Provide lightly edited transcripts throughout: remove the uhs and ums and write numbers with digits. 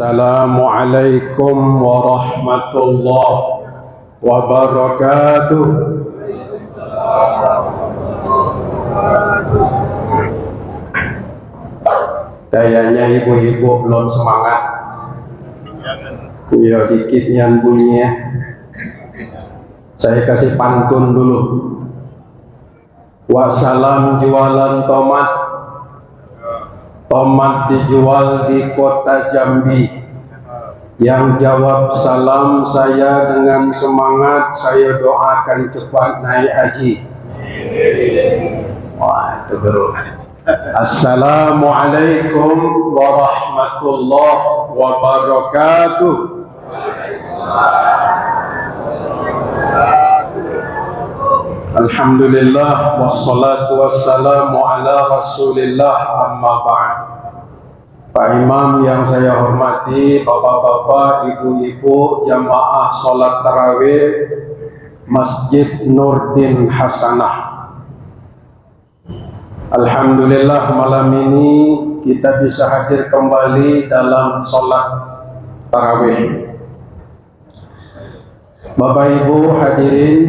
Assalamualaikum warahmatullahi wabarakatuh. Kayaknya ibu-ibu belum semangat. Ya dikit yang bunyi ya. Saya kasih pantun dulu. Wassalam jualan tomat. Tomat dijual di kota Jambi. Yang jawab salam saya dengan semangat, saya doakan cepat naik haji. Wah, itu baru. Assalamualaikum warahmatullahi wabarakatuh. Alhamdulillah wassalatu wassalamu ala rasulillah, amma ba'd. Pak Imam yang saya hormati, bapak-bapak, ibu-ibu, jamaah sholat tarawih Masjid Nurdin Hasanah. Alhamdulillah malam ini kita bisa hadir kembali dalam sholat tarawih. Bapak Ibu hadirin,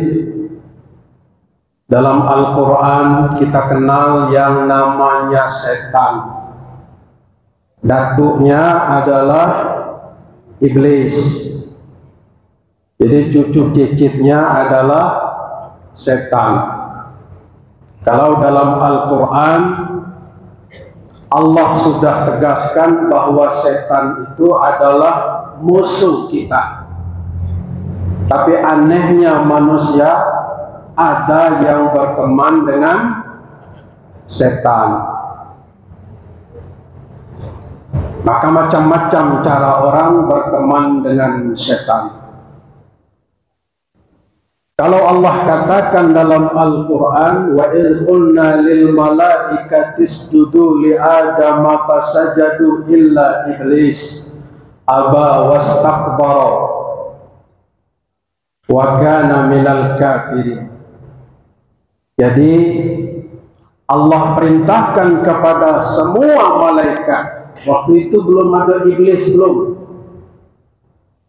dalam Al-Quran kita kenal yang namanya setan. Datuknya adalah iblis. Jadi cucu cicitnya adalah setan. Kalau dalam Al-Quran Allah sudah tegaskan bahwa setan itu adalah musuh kita. Tapi anehnya manusia ada yang berteman dengan setan. Maka macam-macam cara orang berteman dengan setan. Kalau Allah katakan dalam Al-Quran, wa idh qulna lil malaikati isjudu li adama fasajadu illa iblis aba wastakbara wa kana minal kafirin. Jadi Allah perintahkan kepada semua malaikat. Waktu itu belum ada iblis, belum.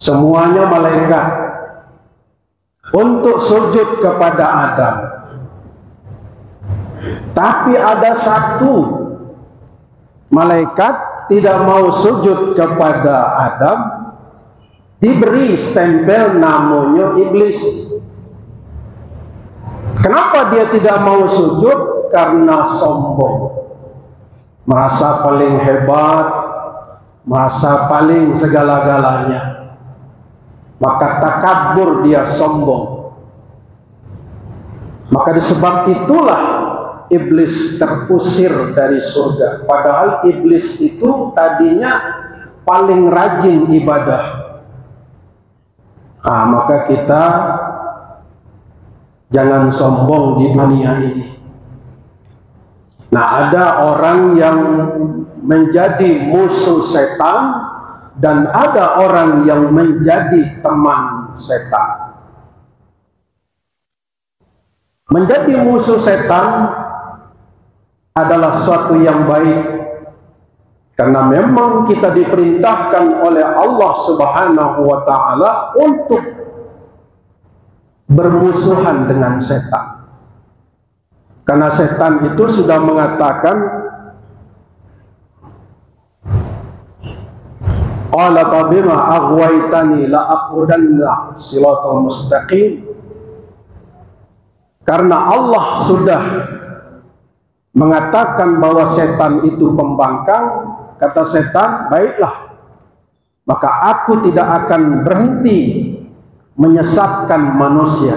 Semuanya malaikat untuk sujud kepada Adam. Tapi ada satu malaikat tidak mau sujud kepada Adam, diberi stempel namanya iblis. Kenapa dia tidak mau sujud? Karena sombong, merasa paling hebat, merasa paling segala-galanya. Maka takabur, dia sombong. Maka disebab itulah iblis terusir dari surga. Padahal iblis itu tadinya paling rajin ibadah. Maka kita jangan sombong di dunia ini. Nah, ada orang yang menjadi musuh setan dan ada orang yang menjadi teman setan. Menjadi musuh setan adalah suatu yang baik, karena memang kita diperintahkan oleh Allah Subhanahu wa ta'ala untuk bermusuhan dengan setan. Karena setan itu sudah mengatakan, qala tabima aghwaytani la aqudanna siratal mustaqim. Karena Allah sudah mengatakan bahwa setan itu pembangkang, kata setan, baiklah, maka aku tidak akan berhenti menyesatkan manusia.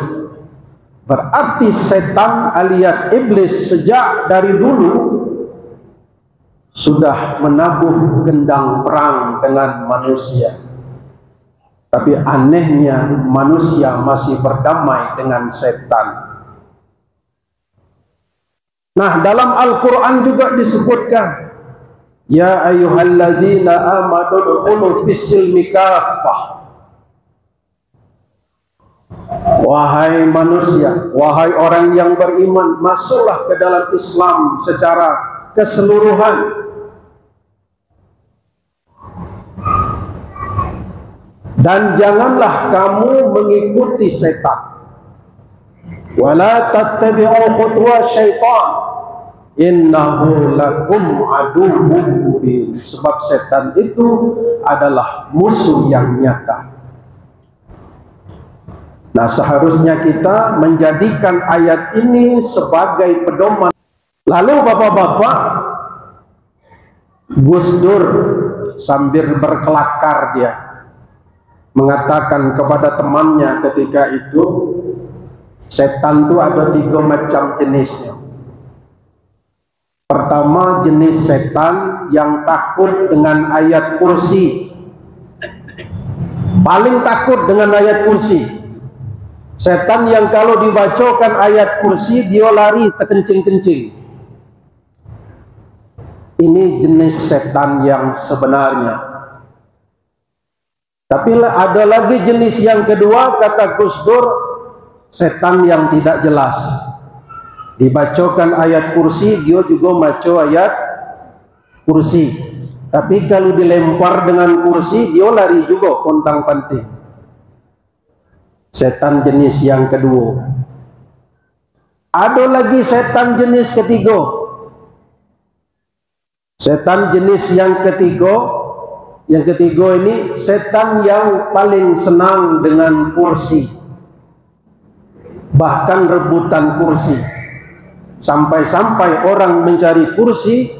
Berarti setan alias iblis sejak dari dulu sudah menabuh gendang perang dengan manusia. Tapi anehnya manusia masih berdamai dengan setan. Nah, dalam Al-Quran juga disebutkan, ya ayyuhalladzina amanu udkhulu fis-silmi kaffah. Wahai manusia, wahai orang yang beriman, masuklah ke dalam Islam secara keseluruhan. Dan janganlah kamu mengikuti setan. Wala tattabi'u khutuwat syaitan, innahu lakum aduwwun mubin. Sebab setan itu adalah musuh yang nyata. Nah, seharusnya kita menjadikan ayat ini sebagai pedoman. Lalu bapak-bapak, Gus Dur sambil berkelakar dia mengatakan kepada temannya ketika itu, setan itu ada 3 macam jenisnya. Pertama, jenis setan yang takut dengan ayat kursi. Paling takut dengan ayat kursi. Setan yang kalau dibacakan ayat kursi, dia lari terkencing-kencing. Ini jenis setan yang sebenarnya. Tapi ada lagi jenis yang kedua, kata Gus Dur, setan yang tidak jelas. Dibacakan ayat kursi, dia juga baca ayat kursi. Tapi kalau dilempar dengan kursi, dia lari juga pontang-panting. Setan jenis yang kedua. Ada lagi setan jenis ketiga. Setan jenis yang ketiga. Yang ketiga ini setan yang paling senang dengan kursi, bahkan rebutan kursi. Sampai-sampai orang mencari kursi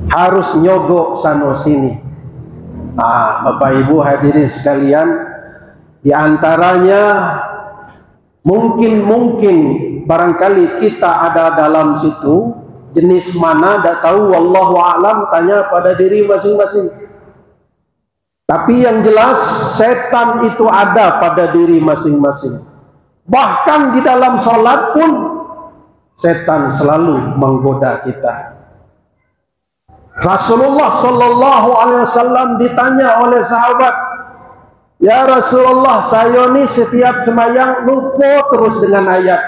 harus nyogok sana sini. Bapak Ibu hadirin sekalian, di antaranya mungkin barangkali kita ada dalam situ. Jenis mana tak tahu, wallahu a'lam, tanya pada diri masing-masing. Tapi yang jelas setan itu ada pada diri masing-masing. Bahkan di dalam sholat pun setan selalu menggoda kita. Rasulullah Sallallahu Alaihi Wasallam ditanya oleh sahabat, ya Rasulullah, saya ini setiap sembahyang lupa terus dengan ayat,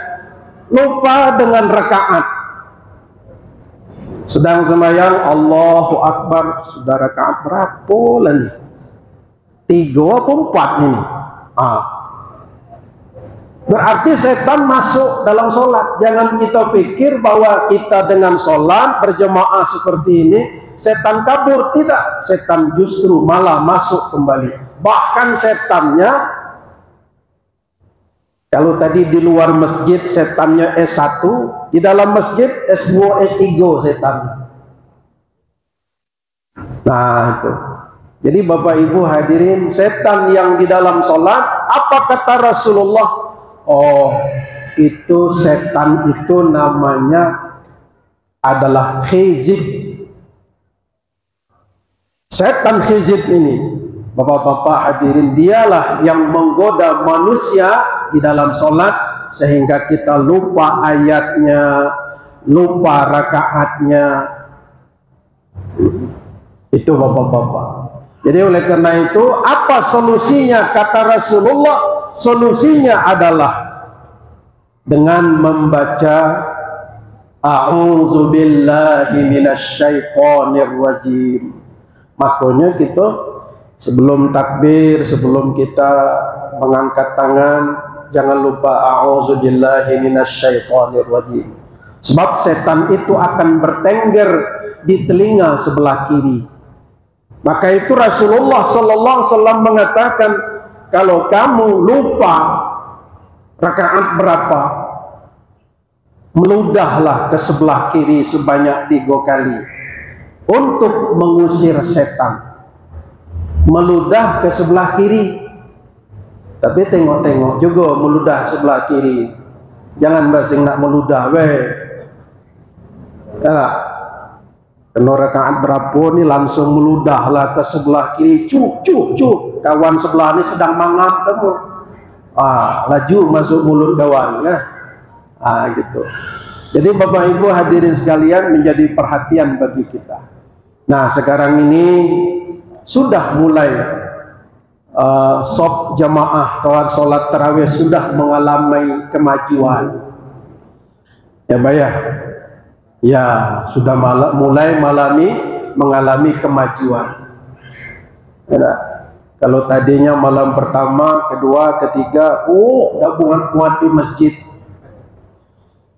lupa dengan rakaat. Sedang sembahyang Allahu Akbar, sudah rakaat berapa lagi? 3 atau 4 ini. Berarti setan masuk dalam sholat. Jangan kita pikir bahwa kita dengan sholat berjemaah seperti ini setan kabur. Tidak, setan justru malah masuk kembali. Bahkan setannya, kalau tadi di luar masjid setannya S1, di dalam masjid S2, S3 setannya. Nah itu. Jadi Bapak Ibu hadirin, setan yang di dalam sholat, apa kata Rasulullah? Oh, itu setan itu namanya adalah khizib. Setan khizib ini, Bapak-bapak hadirin, dialah yang menggoda manusia di dalam sholat sehingga kita lupa ayatnya, lupa rakaatnya. Itu Bapak-bapak. Jadi oleh karena itu, apa solusinya? Kata Rasulullah, solusinya adalah dengan membaca A'udzu billahi minasyaitonir rajim. Makanya kita sebelum takbir, sebelum kita mengangkat tangan, jangan lupa A'udzu billahi minasyaitonir rajim. Sebab setan itu akan bertengger di telinga sebelah kiri. Maka itu Rasulullah Sallallahu Alaihi Wasallam mengatakan, kalau kamu lupa rakaat berapa, meludahlah ke sebelah kiri sebanyak 3 kali untuk mengusir setan. Meludah ke sebelah kiri, tapi tengok-tengok juga meludah sebelah kiri. Jangan basing nak meludah weh. Ya. Kena rakaat berapa ni langsung meludahlah ke sebelah kiri, cuk. Kawan sebelah ni sedang mangap kamu. Laju masuk mulut kawan ya. Gitu. Jadi Bapak Ibu hadirin sekalian, menjadi perhatian bagi kita. Nah, sekarang ini sudah mulai sop jamaah sholat tarawih sudah mengalami kemajuan. Ya bayar. Ya, sudah mulai mengalami kemajuan. Ya, Kalau tadinya malam pertama, kedua, ketiga, gabungan kuat di masjid,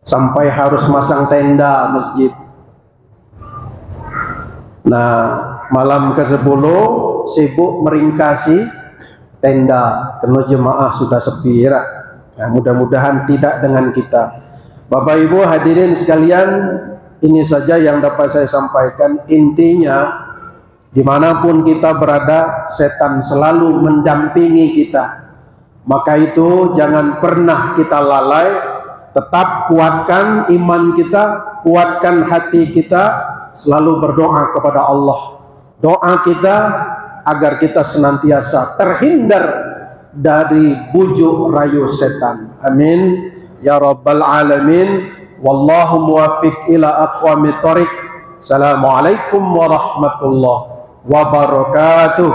sampai harus masang tenda masjid. Nah, malam ke-10 sibuk meringkasi tenda, karena jemaah sudah sepi ya. Nah, mudah-mudahan tidak dengan kita. Bapak Ibu hadirin sekalian, ini saja yang dapat saya sampaikan. Intinya, dimanapun kita berada, setan selalu mendampingi kita. Maka itu jangan pernah kita lalai. Tetap kuatkan iman kita, kuatkan hati kita, selalu berdoa kepada Allah. Doa kita agar kita senantiasa terhindar dari bujuk rayu setan. Amin ya rabbal alamin. Wallahu muwaffiq ila aqwamit thoriq. Assalamualaikum warahmatullahi wabarakatuh.